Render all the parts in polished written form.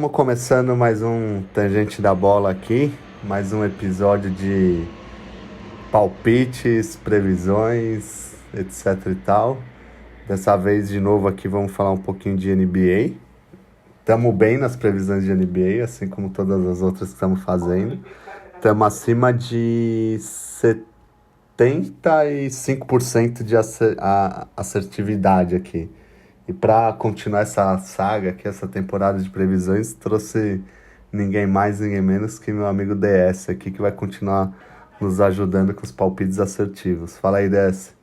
Estamos começando mais um Tangente da Bola aqui, mais um episódio de palpites, previsões, etc e tal. Dessa vez, de novo, aqui vamos falar um pouquinho de NBA. Estamos bem nas previsões de NBA, assim como todas as outras que estamos fazendo. Estamos acima de 75% de assertividade aqui. E para continuar essa saga aqui, essa temporada de previsões, trouxe ninguém mais, ninguém menos que meu amigo DS aqui, que vai continuar nos ajudando com os palpites assertivos. Fala aí, DS.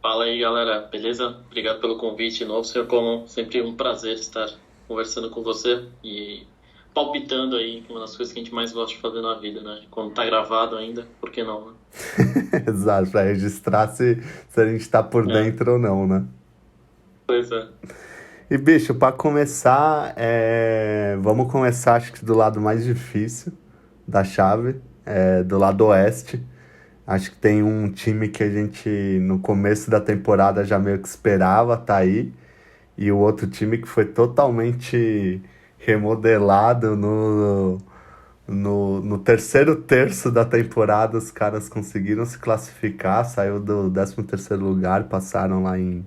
Fala aí, galera. Beleza? Obrigado pelo convite de novo, senhor Comum. Sempre um prazer estar conversando com você e palpitando aí, uma das coisas que a gente mais gosta de fazer na vida, né? Quando tá gravado ainda, por que não, né? Exato, para registrar se a gente tá por dentro ou não, né? Pois é. E, bicho, para começar, vamos começar, acho que do lado mais difícil da chave, do lado oeste. Acho que tem um time que a gente, no começo da temporada, já meio que esperava tá aí. E o outro time que foi totalmente remodelado no terceiro terço da temporada. Os caras conseguiram se classificar, saiu do 13º lugar, passaram lá em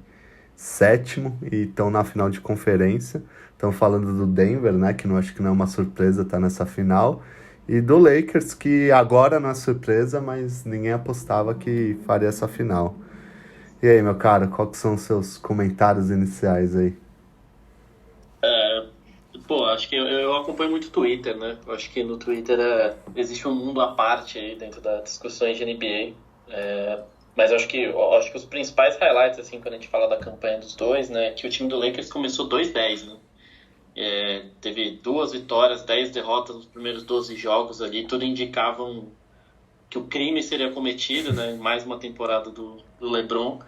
sétimo e estão na final de conferência. Estão falando do Denver, né, que acho que não é uma surpresa estar nessa final. E do Lakers, que agora não é surpresa, mas ninguém apostava que faria essa final. E aí, meu cara, quais são os seus comentários iniciais aí? Acho que eu acompanho muito o Twitter, né? Eu acho que no Twitter existe um mundo à parte aí dentro das discussões de NBA. Mas eu acho que os principais highlights, assim, quando a gente fala da campanha dos dois, né? Que o time do Lakers começou 2-10, né? Teve 2 vitórias, 10 derrotas nos primeiros 12 jogos ali. Tudo indicavam que o crime seria cometido, né? Mais uma temporada do LeBron.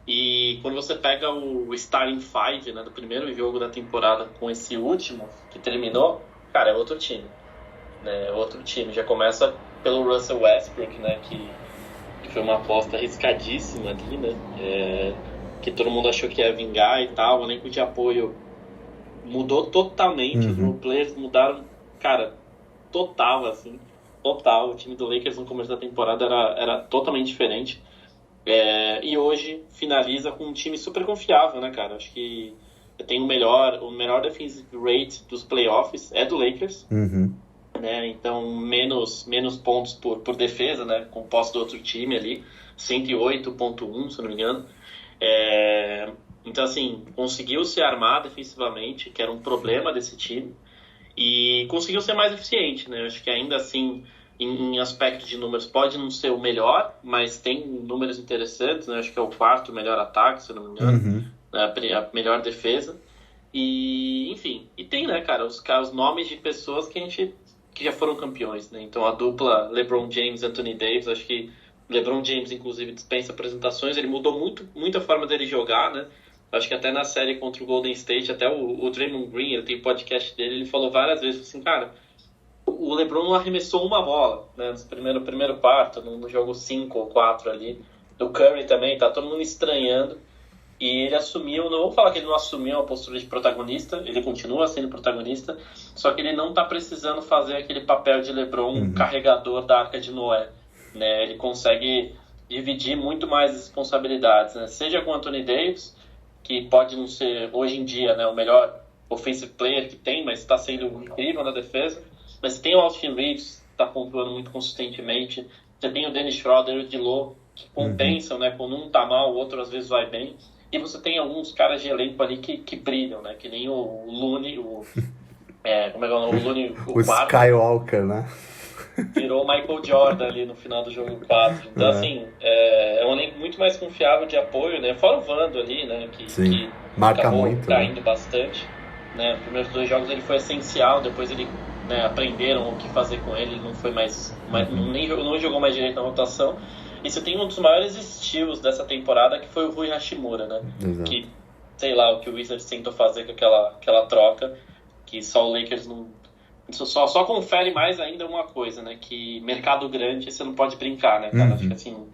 E quando você pega o Starting Five, né, do primeiro jogo da temporada com esse último, que terminou, cara, é outro time. Né? É outro time. Já começa pelo Russell Westbrook, né, que foi uma aposta arriscadíssima ali, né? Que todo mundo achou que ia vingar e tal. O elenco de apoio mudou totalmente. Os role players mudaram, cara, total, assim. Total. O time do Lakers no começo da temporada era totalmente diferente. E hoje finaliza com um time super confiável, né, cara? Acho que tem o melhor defensive rate dos playoffs é do Lakers. Né? Então, menos pontos por defesa, né? Com posse do outro time ali, 108,1, se não me engano. Então, assim, conseguiu se armar defensivamente, que era um problema desse time, e conseguiu ser mais eficiente, né? Acho que ainda assim, em aspecto de números, pode não ser o melhor, mas tem números interessantes, né? Acho que é o 4º melhor ataque, se não me engano, a melhor defesa. E, enfim, e tem, né, cara, os nomes de pessoas que já foram campeões, né? Então a dupla LeBron James e Anthony Davis, acho que LeBron James, inclusive, dispensa apresentações, ele mudou muito a forma dele jogar, né? Acho que até na série contra o Golden State, até o Draymond Green, ele tem podcast dele, ele falou várias vezes assim, cara, o LeBron não arremessou uma bola, né? No primeiro quarto, no jogo 5 ou 4 ali, do Curry também, tá todo mundo estranhando. E ele assumiu, não vou falar que ele não assumiu a postura de protagonista, ele continua sendo protagonista, só que ele não tá precisando fazer aquele papel de LeBron carregador da Arca de Noé, né? Ele consegue dividir muito mais responsabilidades, né? Seja com o Anthony Davis, que pode não ser hoje em dia, né, o melhor offensive player que tem, mas está sendo incrível na defesa. Mas tem o Austin Reeves, que está pontuando muito consistentemente. Você tem o Dennis Schroeder e o D'Lo, que compensam, né? Quando um tá mal, o outro às vezes vai bem. E você tem alguns caras de elenco ali que brilham, né? Que nem o Looney, como é que é o nome? O Looney, o Skywalker, né? Virou o Michael Jordan ali no final do jogo 4. Então, assim, é um elenco muito mais confiável de apoio, né? Fora o Vando ali, né? Que marca acabou muito, caindo né? bastante. Né? Os primeiros 2 jogos ele foi essencial, depois ele, né, aprenderam o que fazer com ele, ele não foi não jogou mais direito na rotação. E você tem um dos maiores estilos dessa temporada, que foi o Rui Hashimura, né? Exato. Que, sei lá, o que o Wizards tentou fazer com aquela troca, que só o Lakers não... Só confere mais ainda uma coisa, né? Que mercado grande você não pode brincar, né, cara? Acho que assim,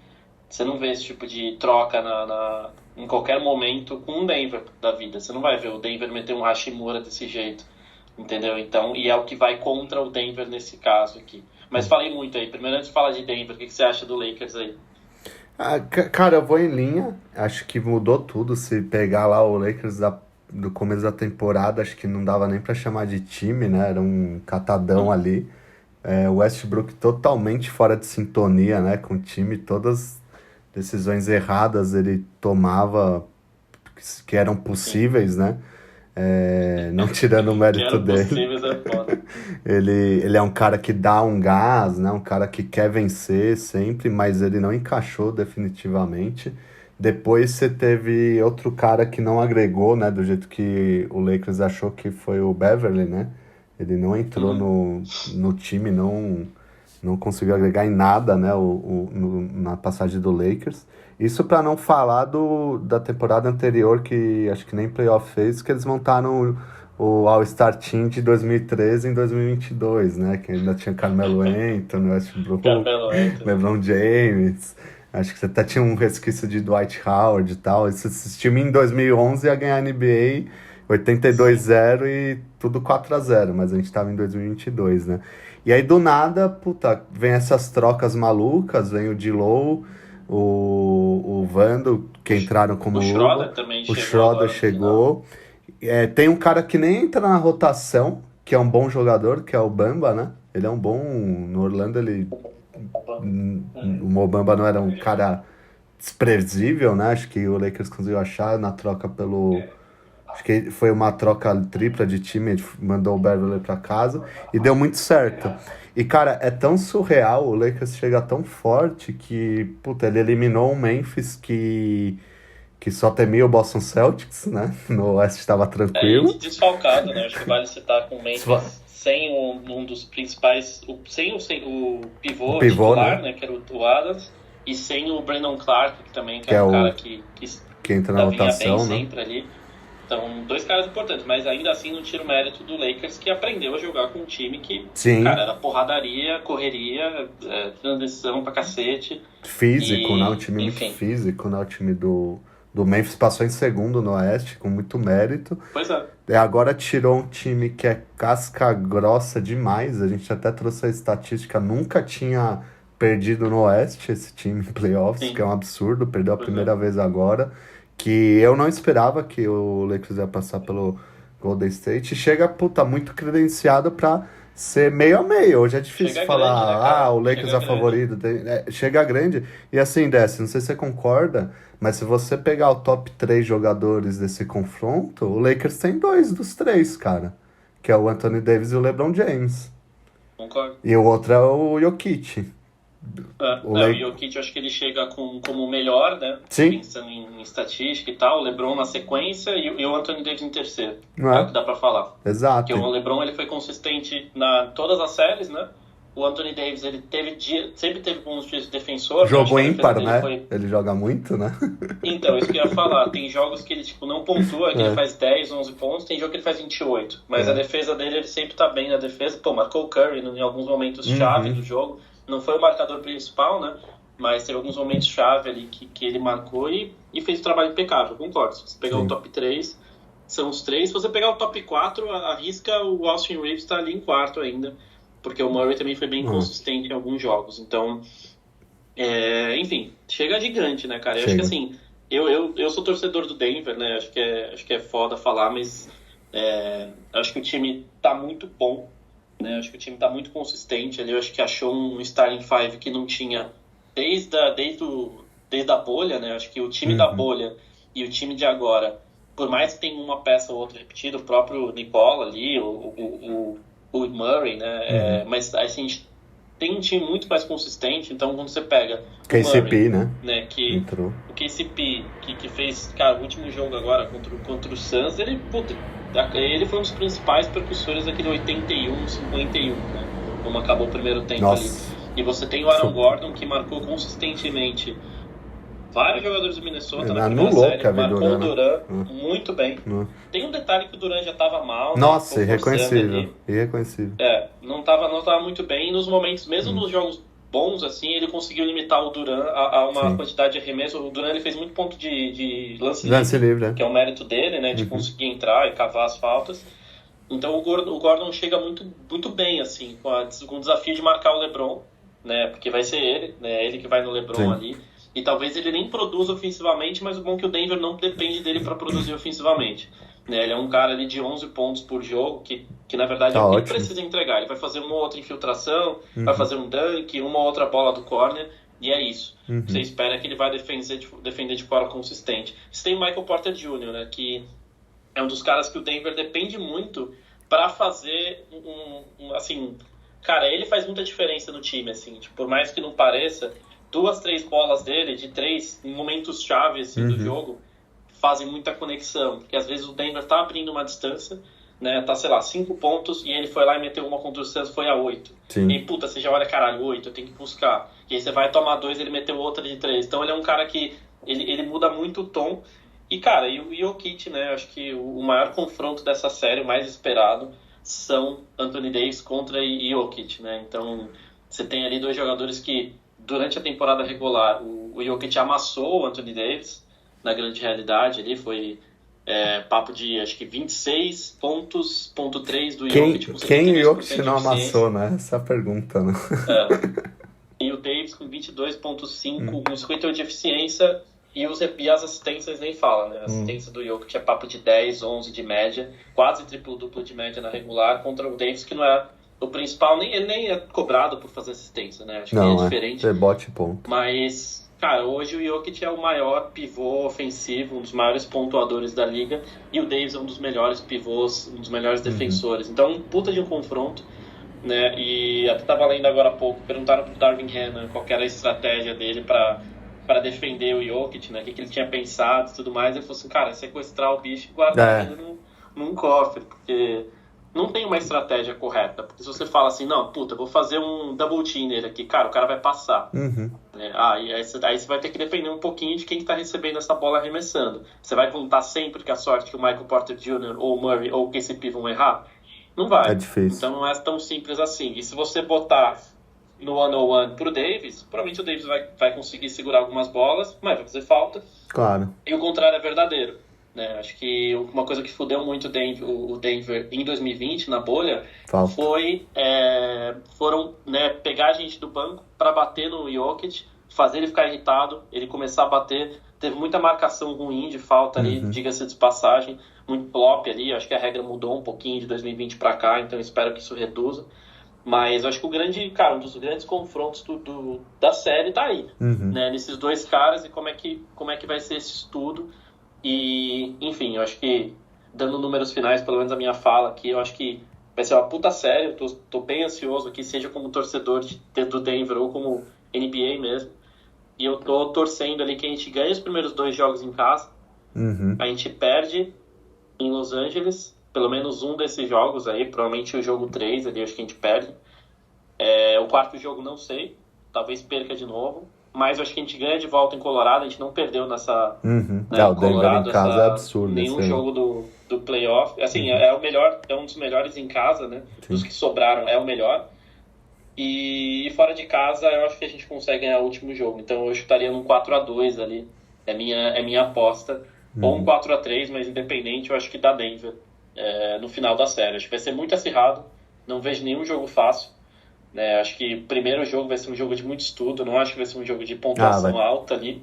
você não vê esse tipo de troca em qualquer momento com um Denver da vida. Você não vai ver o Denver meter um Hashimura desse jeito. entendeu? Então, e é o que vai contra o Denver nesse caso aqui. Mas falei muito aí. Primeiro, antes de falar de Denver, o que você acha do Lakers aí? Cara, eu vou em linha. Acho que mudou tudo. Se pegar lá o Lakers do começo da temporada, acho que não dava nem pra chamar de time, né? Era um catadão ali. O Westbrook totalmente fora de sintonia, né, com o time. Todas as decisões erradas ele tomava que eram possíveis, né? Não tirando o Que mérito eram dele. possíveis é foda. Ele é um cara que dá um gás, né? Um cara que quer vencer sempre, mas ele não encaixou definitivamente. Depois você teve outro cara que não agregou, né? Do jeito que o Lakers achou, que foi o Beverly, né? Ele não entrou no time, não conseguiu agregar em nada, né? Na passagem do Lakers. Isso para não falar da temporada anterior, que acho que nem playoff fez, que eles montaram o All-Star Team de 2013 em 2022, né? Que ainda tinha Carmelo Anthony, Westbrook, Carmelo Anthony. LeBron James. Acho que você até tinha um resquício de Dwight Howard e tal. Esse time em 2011 ia ganhar a NBA 82-0 e tudo 4-0, mas a gente tava em 2022, né? E aí do nada, puta, vem essas trocas malucas, vem o D-Low, o Vando, que entraram como O Schroeder também o chegou Schroeder agora no chegou. Tem um cara que nem entra na rotação, que é um bom jogador, que é o Bamba, né? Ele é um bom... No Orlando, o Mobamba não era um cara desprezível, né? Acho que o Lakers conseguiu achar na troca pelo... Acho que foi uma troca tripla de time, ele mandou o Beverly pra casa e deu muito certo. E, cara, é tão surreal, o Lakers chega tão forte que, puta, ele eliminou o Memphis que só temia o Boston Celtics, né? No Oeste estava tranquilo. E desfalcado, né? Acho que vale citar com o Memphis sem um dos principais, sem o pivô titular, né? Que era o Adams, e sem o Brandon Clark, que também que é um cara que entra na rotação, bem né? sempre ali. Então, dois caras importantes, mas ainda assim não tira o mérito do Lakers, que aprendeu a jogar com um time que, cara, era porradaria, correria, transição pra cacete. Físico, né? Um time muito físico, né? O time do Memphis passou em segundo no Oeste, com muito mérito. Pois é. Agora tirou um time que é casca grossa demais. A gente até trouxe a estatística, nunca tinha perdido no Oeste esse time em playoffs, que é um absurdo, perdeu a primeira vez agora. Que eu não esperava que o Lakers ia passar pelo Golden State. Chega, puta, muito credenciado pra ser meio a meio. Hoje é difícil chega falar, grande, né, o Lakers é favorito. Chega grande. E assim, Desce, não sei se você concorda, mas se você pegar o top 3 jogadores desse confronto, o Lakers tem 2 dos 3, cara. Que é o Anthony Davis e o LeBron James. Concordo. E o outro é o Jokic. O Jokic, eu acho que ele chega como o melhor, né? Sim. Pensando em estatística e tal. O LeBron na sequência e o Anthony Davis em terceiro. Não é o que dá pra falar. Exato. Porque o LeBron ele foi consistente na todas as séries, né? O Anthony Davis ele sempre teve bons dias de defensor. Jogo ímpar, né? Ele joga muito, né? Então, isso que eu ia falar. Tem jogos que ele não pontua, que ele faz 10, 11 pontos. Tem jogo que ele faz 28. Mas a defesa dele, ele sempre tá bem na defesa. Pô, marcou o Curry em alguns momentos chave do jogo. Não foi o marcador principal, né? Mas teve alguns momentos chave ali que ele marcou e fez o trabalho impecável, concordo. Se você pegar o top 3, são os 3. Se você pegar o top 4, arrisca o Austin Reeves estar ali em quarto ainda. Porque o Murray também foi bem consistente em alguns jogos. Então, enfim, chega gigante, né, cara? Eu acho que assim, eu sou torcedor do Denver, né? Acho que é foda falar, mas acho que o time tá muito bom. Né, acho que o time está muito consistente ali. Eu acho que achou um starting five que não tinha desde a bolha, né? Acho que o time da bolha e o time de agora, por mais que tenha uma peça ou outra repetida, o próprio Nicola ali, o Murray, né? Mas assim, a gente tem um time muito mais consistente. Então quando você pega KCP, Murray, né? Que entrou. O KCP que fez, cara, o último jogo agora contra o Suns, ele foi um dos principais percussores daquele 81-51, né? Como acabou o primeiro tempo ali. E você tem o Aaron Gordon, que marcou consistentemente vários jogadores do Minnesota na primeira série. Marcou o Durant muito bem. Tem um detalhe que o Durant já estava mal. Nossa, irreconhecível. Não tava muito bem. E nos momentos, mesmo nos jogos bons, assim, ele conseguiu limitar o Durant a uma quantidade de arremesso. O Durant ele fez muito ponto de lance livre, que é o mérito dele, né, de conseguir entrar e cavar as faltas. Então o Gordon chega muito, muito bem, assim, com o desafio de marcar o LeBron, né? Porque vai ser ele, né? Ele que vai no LeBron Sim. ali. E talvez ele nem produza ofensivamente, mas o bom é que o Denver não depende dele para produzir ofensivamente. Né? Ele é um cara ali de 11 pontos por jogo, que na verdade é Tá o que ele ótimo. precisa entregar. Ele vai fazer uma ou outra infiltração, vai Uhum. fazer um dunk, uma ou outra bola do corner, e é isso. Você Uhum. espera que ele vai defender de forma consistente. Você tem o Michael Porter Jr., né? Que é um dos caras que o Denver depende muito para fazer assim, cara, ele faz muita diferença no time, assim, tipo, por mais que não pareça, 2, 3 bolas dele de três em momentos chave assim do Uhum. jogo fazem muita conexão, porque às vezes o Denver tá abrindo uma distância, né, tá, sei lá, 5 pontos e ele foi lá e meteu uma contra o Suns, foi a 8. E aí, Sim. puta, você já olha, caralho, 8, eu tenho que buscar. E aí você vai tomar 2, ele meteu outra de 3. Então ele é um cara que ele muda muito o tom. E, cara, e o Jokic, né? Acho que o maior confronto dessa série, o mais esperado, são Anthony Davis contra Jokic, né? Então, você tem ali dois jogadores que, durante a temporada regular, o Jokic amassou o Anthony Davis, na grande realidade, ali foi papo de, acho que 26 pontos, ponto 3 do Jokic com Quem setenta e o dois por Jokic cento de não eficiência. amassou, né? Essa é a pergunta, né? É, e o Davis com 22,5, com 58 de eficiência, e as assistências nem fala, né? A Hum. assistência do Jokic é papo de 10, 11 de média, quase triplo-duplo de média na regular, contra o Davis, que não é o principal, ele nem é cobrado por fazer assistência, né? Acho que é Não, é. diferente. Rebote e ponto. Mas, cara, hoje o Jokic é o maior pivô ofensivo, um dos maiores pontuadores da liga, e o Davis é um dos melhores pivôs, um dos melhores Uhum. defensores. Então, um puta de um confronto, né? E até estava lendo agora há pouco, perguntaram pro Darvin Ham qual que era a estratégia dele para defender o Jokic, né? O que ele tinha pensado e tudo mais. Ele falou assim, cara, é sequestrar o bicho e guardar É. ele num cofre, porque não tem uma estratégia correta. Porque se você fala assim, não, puta, vou fazer um double team nele aqui, cara, o cara vai passar. Uhum. Né? E aí você vai ter que depender um pouquinho de quem está recebendo essa bola arremessando. Você vai contar sempre que a sorte que o Michael Porter Jr., ou o Murray, ou o KCP vão errar? Não É vai. difícil. Então não é tão simples assim. E se você botar no one-on-one pro Davis, provavelmente o Davis vai conseguir segurar algumas bolas, mas vai fazer falta. Claro. E o contrário é verdadeiro. Né? Acho que uma coisa que fudeu muito o Denver em 2020, na bolha, Falta. foram, né, pegar a gente do banco para bater no Jokic, fazer ele ficar irritado, ele começar a bater. Teve muita marcação ruim de falta ali, Uhum. diga-se de passagem, muito plop ali. Acho que a regra mudou um pouquinho de 2020 para cá, então espero que isso reduza. Mas eu acho que um dos grandes confrontos da série tá aí, Uhum. né? Nesses dois caras e como é que vai ser esse estudo. E, enfim, eu acho que, dando números finais, pelo menos a minha fala aqui, eu acho que vai ser uma puta série. Eu tô bem ansioso aqui, seja como torcedor do Denver ou como NBA mesmo. E eu tô torcendo ali que a gente ganhe os primeiros 2 jogos em casa, Uhum. a gente perde em Los Angeles, pelo menos um desses jogos aí, provavelmente o jogo 3 ali, acho que a gente perde. O quarto jogo não sei, talvez perca de novo, mas eu acho que a gente ganha de volta em Colorado, a gente não perdeu Uhum. É, em o Denver em Colorado casa é absurdo esse nenhum ano. jogo do playoff. Assim, Uhum. é o melhor, é um dos melhores em casa, né? Dos Sim. que sobraram é o melhor. E fora de casa, eu acho que a gente consegue ganhar o último jogo. Então eu chutaria num 4-2 ali. É minha aposta. Ou um Uhum. 4-3, mas independente, eu acho que dá Denver no final da série. Acho que vai ser muito acirrado. Não vejo nenhum jogo fácil. Né? Acho que o primeiro jogo vai ser um jogo de muito estudo. Não acho que vai ser um jogo de Ah, pontuação alta ali.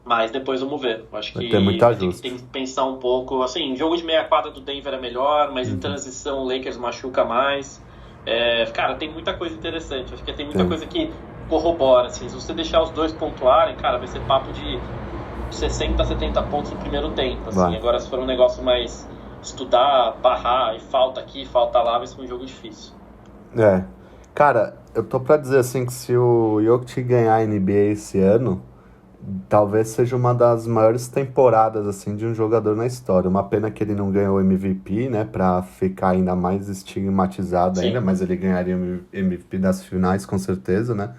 Mas depois vamos ver. Eu acho vai ter que muito vai ter que ajuste. pensar um pouco. Assim, jogo de meia quadra do Denver é melhor, mas em Uhum. transição o Lakers machuca mais. Cara, tem muita coisa interessante. Acho que tem muita Tem. coisa que corrobora. Assim, se você deixar os dois pontuarem, cara, vai ser papo de 60, 70 pontos no primeiro tempo. Assim. Vai. Agora, se for um negócio mais estudar, barrar, e falta aqui, falta lá, vai ser um jogo difícil. É. Cara, eu tô pra dizer assim que se o Jokic ganhar a NBA esse ano, talvez seja uma das maiores temporadas assim de um jogador na história. Uma pena que ele não ganhou o MVP, né, pra ficar ainda mais estigmatizado ainda, Sim, mas ele ganharia o MVP das finais com certeza, né?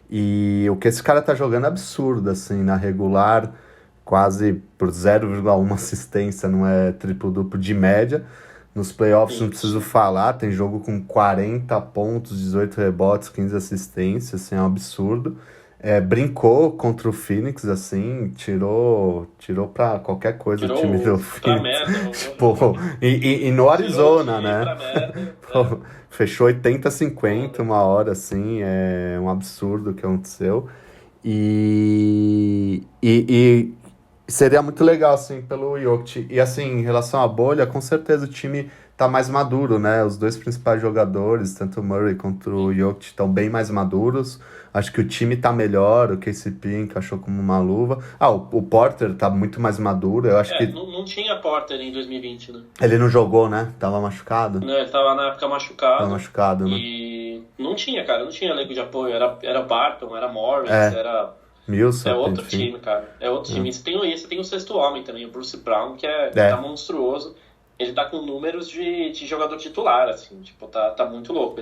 E o que esse cara tá jogando é absurdo, assim, na regular, quase por 0,1 assistência, não é triplo-duplo de média. Nos playoffs não sim. preciso falar, tem jogo com 40 pontos, 18 rebotes, 15 assistências, assim, é um absurdo. brincou contra o Phoenix, assim, tirou pra qualquer coisa o time do pra Phoenix. merda. Tipo, e no Arizona, Pra né? merda. Pô, fechou 80-50 uma hora, assim, é um absurdo o que aconteceu. E seria muito legal, assim, pelo Jokic. E, assim, em relação à bolha, com certeza o time tá mais maduro, né? Os dois principais jogadores, tanto o Murray quanto o Jokic, estão bem mais maduros. Acho que o time tá melhor, o KCP encaixou como uma luva. O Porter tá muito mais maduro. Eu acho que Não tinha Porter em 2020, né? ele não jogou, né? Tava machucado. Ele tava na época Tava machucado machucado, né? e não tinha, cara, não tinha elenco de apoio. Era Barton, era Morris, É, era. É Millsap, outro enfim. time, cara. É outro time. Você tem o sexto homem também, o Bruce Brown, que tá É, monstruoso. Ele tá com números de jogador titular, assim, tipo, tá muito louco.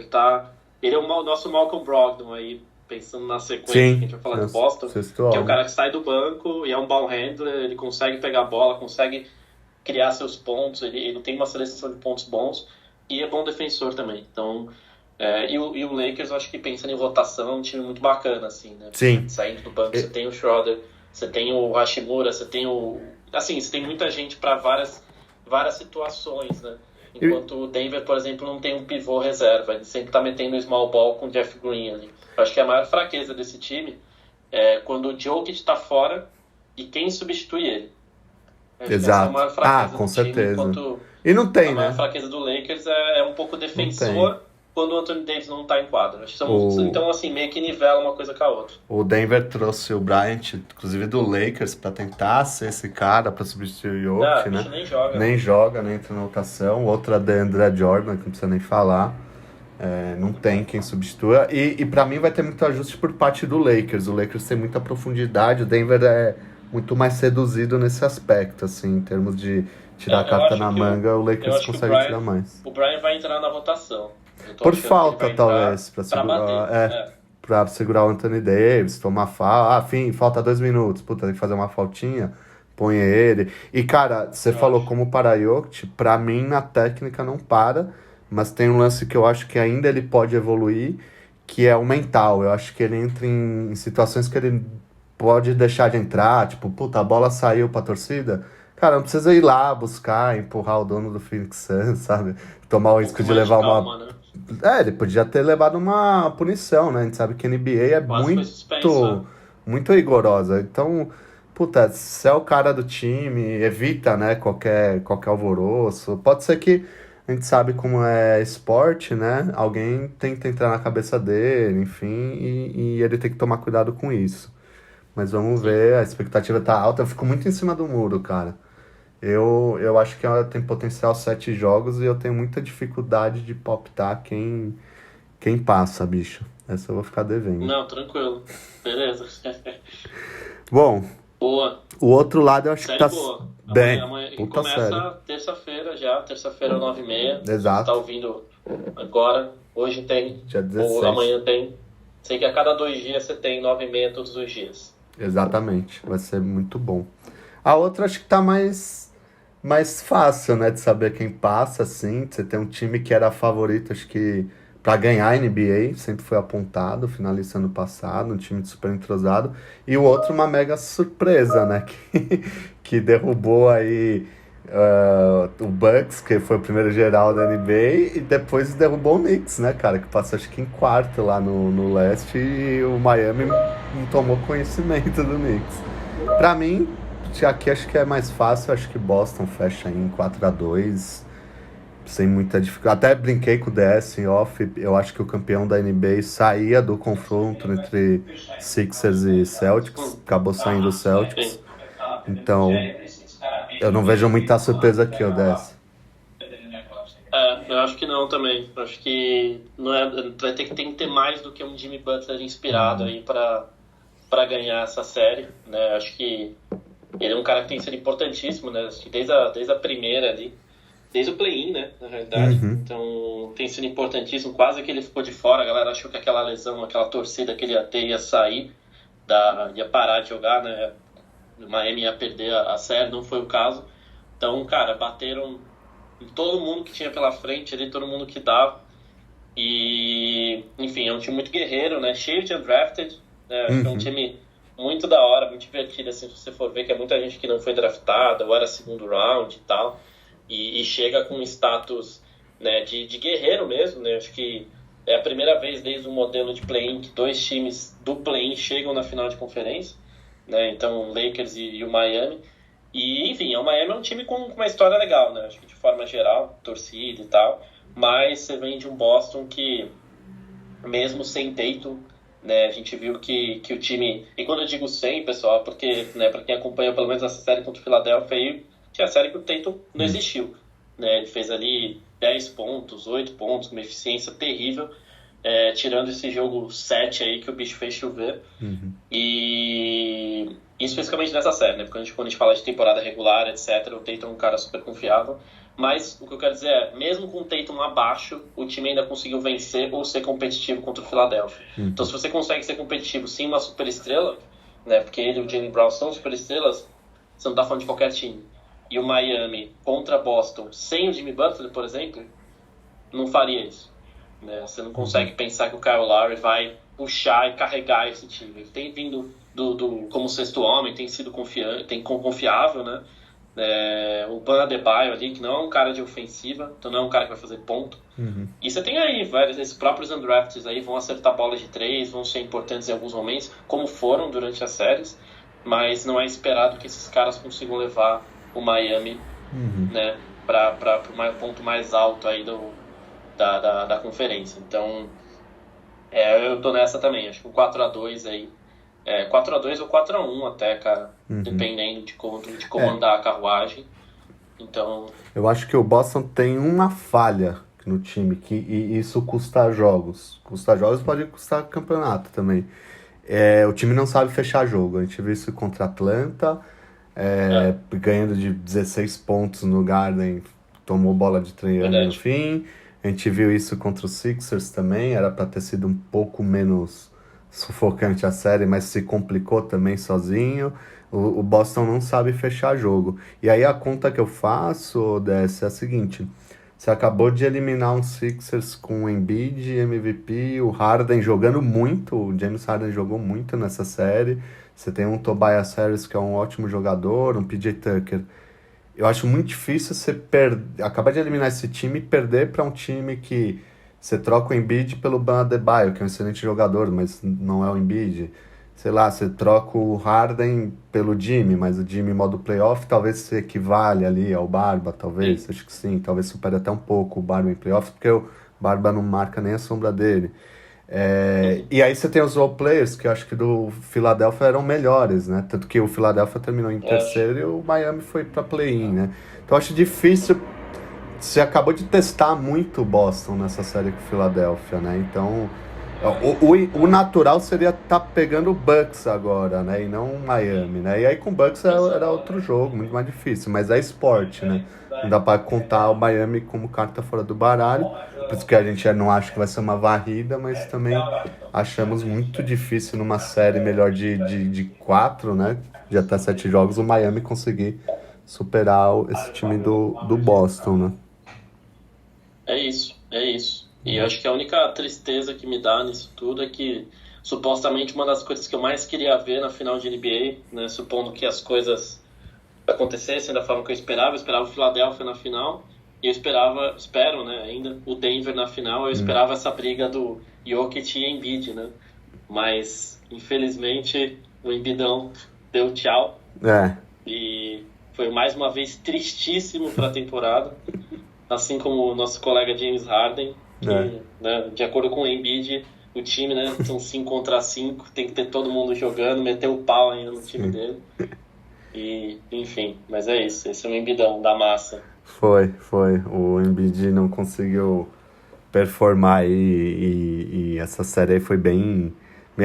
Ele é o nosso Malcolm Brogdon aí, pensando na sequência que a sim. gente vai falar de Boston, Sexto que é o homem. cara que sai do banco e é um ball handler, ele consegue pegar a bola, consegue criar seus pontos, ele tem uma seleção de pontos bons e é bom defensor também. Então, e o Lakers, eu acho que pensando em rotação, é um time muito bacana, assim, né? Sim. Saindo do banco, você E- tem o Schroeder, você tem o Hashimura, você tem o... Assim, você tem muita gente para várias situações, né? e- Enquanto o Denver, por exemplo, não tem um pivô reserva. Ele sempre tá metendo o small ball com o Jeff Green ali. Eu acho que a maior fraqueza desse time é quando o Jokic tá fora e quem substitui ele. Eu acho que essa é a Exato. maior fraqueza Com do time, certeza. enquanto E não a tem, maior né? fraqueza do Lakers é um pouco Não tem. defensor quando o Anthony Davis não tá em quadra. Acho que O, então, assim, meio que nivela uma coisa com a outra. o Denver trouxe o Bryant, inclusive do Lakers, pra tentar ser esse cara pra substituir o Ah, Jokic, o né? bicho nem joga. Nem joga, nem entra na rotação. Outra da André Jordan, que não precisa nem falar. Não tem quem substitua. E para mim vai ter muito ajuste por parte do Lakers. O Lakers tem muita profundidade, o Denver é muito mais seduzido nesse aspecto, assim, em termos de tirar a Eu carta acho na que manga, o eu Lakers acho que consegue tirar mais. O Brian vai entrar na votação. Eu tô Por achando que ele falta, vai entrar talvez, pra pra bater. segurar. Pra segurar o Anthony Davis, tomar falta. Falta 2 minutos. Puta, tem que fazer uma faltinha. Põe ele. E, cara, você Eu falou acho. como para Jokic, pra mim na técnica não para, mas tem um lance que eu acho que ainda ele pode evoluir, que é o mental. Eu acho que ele entra em situações que ele pode deixar de entrar, tipo, puta, a bola saiu pra torcida. Cara, não precisa ir lá buscar, empurrar o dono do Phoenix Suns, sabe? Tomar o Um risco pouco de mais de levar uma. calma, né? Ele podia ter levado uma punição, né? A gente sabe que a NBA é Quase foi suspenso, né? muito rigorosa. Então, puta, se é o cara do time, evita, né, qualquer alvoroço. Pode ser que a gente sabe como é esporte, né? Alguém tenta entrar na cabeça dele, enfim, e ele tem que tomar cuidado com isso. Mas vamos Sim. ver, a expectativa tá alta. Eu fico muito em cima do muro, cara. Eu acho que ela tem potencial 7 jogos e eu tenho muita dificuldade de palpitar quem passa, bicho. Essa eu vou ficar devendo. Não, tranquilo. Beleza. Bom, Boa. o outro lado eu acho que Série tá boa. bem. E Puta série. começa terça-feira já. Terça-feira, 9h30. Você tá Exato. ouvindo agora. Hoje tem. Dia Ou 16. amanhã tem. Sei que a cada 2 dias você tem 9h30 todos os dias. Exatamente. Vai ser muito bom. A outra acho que tá mais fácil, né? De saber quem passa, assim. Você tem um time que era favorito, acho que para ganhar a NBA, sempre foi apontado, finalista ano passado, um time super entrosado. E o outro, uma mega surpresa, né? Que derrubou aí o Bucks, que foi o primeiro geral da NBA, e depois derrubou o Knicks, né, cara? Que passou acho que em quarto lá no leste, e o Miami não tomou conhecimento do Knicks. Pra mim, aqui acho que é mais fácil, acho que Boston fecha em 4-2 sem muita dificuldade. Até brinquei com o DS em off, eu acho que o campeão da NBA saía do confronto entre Sixers e Celtics, acabou saindo o Celtics. Sim. Então, eu não vejo muita surpresa aqui, o DS. Eu acho que não também. Eu acho que não é, tem que ter mais do que um Jimmy Butler inspirado aí para ganhar essa série, né? Acho que ele é um cara que tem sido importantíssimo, né? Acho que desde a primeira ali, desde o play-in, né? Na realidade. Uhum. Então tem sido importantíssimo. Quase que ele ficou de fora. A galera achou que aquela lesão, aquela torcida que ele ia ter ia sair, ia parar de jogar, né? O Miami ia perder a série, não foi o caso. Então, cara, bateram em todo mundo que tinha pela frente ali, todo mundo que dava. E, enfim, é um time muito guerreiro, né? Cheio de undrafted. né? Acho que é um Uhum. time muito da hora, muito divertido, assim, se você for ver, que é muita gente que não foi draftada, ou era segundo round e tal, e chega com um status, né, de guerreiro mesmo, né? Acho que é a primeira vez desde o modelo de play-in que dois times do play-in chegam na final de conferência, né? Então, o Lakers e o Miami. E, enfim, o Miami é um time com uma história legal, né? Acho que de forma geral, torcida e tal, mas você vem de um Boston que mesmo sem Tatum, né, a gente viu que o time, e quando eu digo sem, pessoal, é porque, né, para quem acompanhou pelo menos essa série contra o Philadelphia, aí tinha a série que o Tatum não Uhum. existiu, né, ele fez ali 10 pontos, 8 pontos, com uma eficiência terrível, tirando esse jogo 7 aí que o bicho fez chover, Uhum. e isso especificamente nessa série, né? Porque quando a gente fala de temporada regular, etc., o Tatum é um cara super confiável. Mas o que eu quero dizer é, mesmo com o Tatum abaixo, o time ainda conseguiu vencer ou ser competitivo contra o Philadelphia. Então, se Uhum. você consegue ser competitivo sem uma superestrela, né? Porque ele e o Jaylen Brown são superestrelas, você não tá falando de qualquer time. E o Miami contra Boston sem o Jimmy Butler, por exemplo, não faria isso, né? Você não Uhum. consegue pensar que o Kyle Lowry vai puxar e carregar esse time. Ele tem vindo como sexto homem, tem sido confiável, né? O Ban Adebayo ali, que não é um cara de ofensiva, então não é um cara que vai fazer ponto. Uhum. E você tem aí vários, esses próprios undrafts aí vão acertar bolas de três, vão ser importantes em alguns momentos, como foram durante as séries, mas não é esperado que esses caras consigam levar o Miami, Uhum. né, para o ponto mais alto aí da conferência. Então, eu tô nessa também. Acho que um 4-2 aí. 4-2 ou 4-1 até, cara. Uhum. Dependendo de como É, andar a carruagem. Então, eu acho que o Boston tem uma falha no time, e isso custa jogos. Custa jogos pode custar campeonato também. O time não sabe fechar jogo. A gente viu isso contra a Atlanta, é, ganhando de 16 pontos no Garden, tomou bola de três ali no verdade. fim. A gente viu isso contra os Sixers também, era para ter sido um pouco menos sufocante a série, mas se complicou também sozinho. O Boston não sabe fechar jogo. E aí a conta que eu faço, Dessa, é a seguinte: você acabou de eliminar um Sixers com o Embiid, MVP, o Harden jogando muito, o James Harden jogou muito nessa série. Você tem um Tobias Harris que é um ótimo jogador, um PJ Tucker. Eu acho muito difícil você acabar de eliminar esse time e perder para um time que você troca o Embiid pelo Bam Adebayo, que é um excelente jogador, mas não é o Embiid. Sei lá, você troca o Harden pelo Jimmy, mas o Jimmy modo playoff talvez se equivale ali ao Barba, talvez, Sim. acho que sim, talvez supere até um pouco o Barba em playoff, porque o Barba não marca nem a sombra dele. Uhum. E aí você tem os role players, que eu acho que do Philadelphia eram melhores, né? Tanto que o Philadelphia terminou em Eu acho. terceiro e o Miami foi pra play-in, né? Então eu acho difícil. Você acabou de testar muito o Boston nessa série com o Philadelphia, né? Então o natural seria estar pegando o Bucks agora, né? E não o Miami, né? E aí com o Bucks era outro jogo, muito mais difícil, mas é esporte, né? Não dá pra contar o Miami como carta fora do baralho. Por isso que a gente não acha que vai ser uma varrida, mas também achamos muito difícil numa série melhor de quatro, né? De até 7 jogos, o Miami conseguir superar esse time do Boston, né? É isso, é isso. E eu acho que a única tristeza que me dá nisso tudo é que supostamente uma das coisas que eu mais queria ver na final de NBA, né, supondo que as coisas acontecessem da forma que eu esperava o Philadelphia na final, e espero, né, ainda, o Denver na final, eu Hum. esperava essa briga do Jokic e Embiid, né? Mas, infelizmente, o Embidão deu tchau, É, e foi mais uma vez tristíssimo para a temporada, assim como o nosso colega James Harden, é. que, né, de acordo com o Embiid, o time, né, são 5 contra 5, tem que ter todo mundo jogando, meter o pau ainda no time Sim. dele. E, enfim, mas é isso, esse é o Embidão da massa. Foi. O Embiid não conseguiu performar aí, e essa série aí foi bem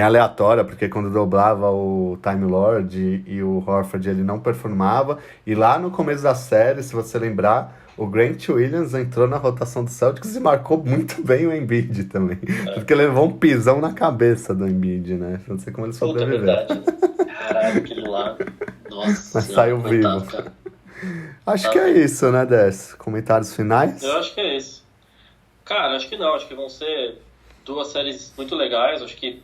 aleatória, porque quando dobrava o Time Lord e o Horford ele não performava, e lá no começo da série, se você lembrar, o Grant Williams entrou na rotação do Celtics e marcou muito bem o Embiid também, É. porque ele levou um pisão na cabeça do Embiid, né? Não sei como ele Puta, é sobreviveu, verdade, né? Caralho, aquele lá. Nossa mas senhora, saiu vivo. coitado, cara. Acho Tá que é vivo. isso, né, Dess? Comentários Eu finais? acho que é isso. Cara, acho que não. Acho que vão ser duas séries muito legais. Acho que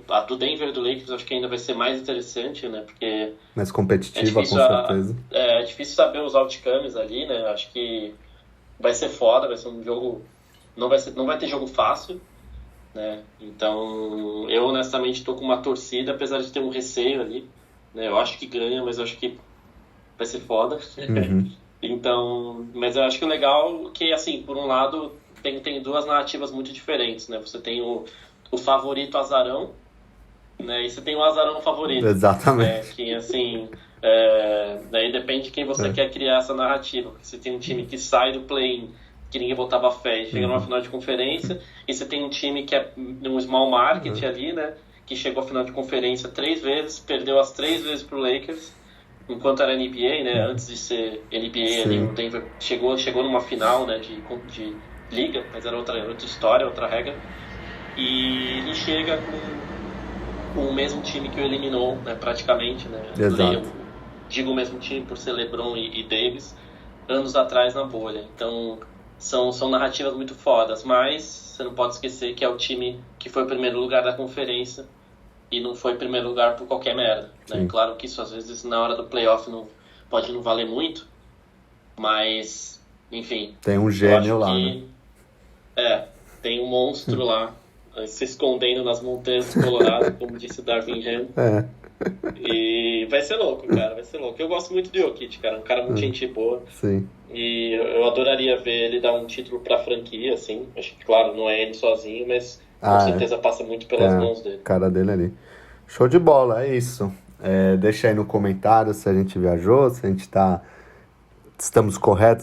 A do Denver e do Lakers eu acho que ainda vai ser mais interessante, né? Porque Mais é competitiva, com difícil, certeza. é difícil saber os outcomes ali, né? Acho que vai ser foda, vai ser um jogo. Não vai ter jogo fácil, né? Então, eu honestamente estou com uma torcida, apesar de ter um receio ali, né? Eu acho que ganha, mas eu acho que vai ser foda. Uhum. Então, mas eu acho que o legal é que, assim, por um lado, tem duas narrativas muito diferentes, né? Você tem o favorito azarão, né? E você tem o azarão favorito, né? Exatamente. Que, assim, daí depende de quem você É. quer criar essa narrativa. Você tem um time que sai do play-in, que ninguém botava fé, e chega numa Uhum. final de conferência, e você tem um time que é um small market É. ali, né? Que chegou à final de conferência 3 vezes, perdeu as 3 vezes pro Lakers, enquanto era NBA, né? Antes de ser NBA ali, o Sim, Denver chegou numa final, né? De liga, mas era outra história, outra regra. E ele chega com o mesmo time que o eliminou, né, praticamente, né? exato. Digo o mesmo time por ser LeBron e Davis, anos atrás na bolha. Então, são narrativas muito fodas, mas você não pode esquecer que é o time que foi o primeiro lugar da conferência e não foi primeiro lugar por qualquer merda, né? Sim. Claro que isso às vezes na hora do playoff não, pode não valer muito, mas, enfim, Tem um eu acho gênio lá, né? que tem um monstro lá se escondendo nas montanhas do Colorado, como disse Darvin Ham. É. E vai ser louco, cara, vai ser louco. Eu gosto muito do Jokic, cara, um cara muito gente boa. Sim. E eu adoraria ver ele dar um título pra franquia, assim. Acho que, claro, não é ele sozinho, mas com Ah, é. certeza passa muito Tem pelas a mãos dele. cara dele ali. Show de bola, é isso. Deixa aí no comentário se a gente viajou, se a gente tá. Estamos corretos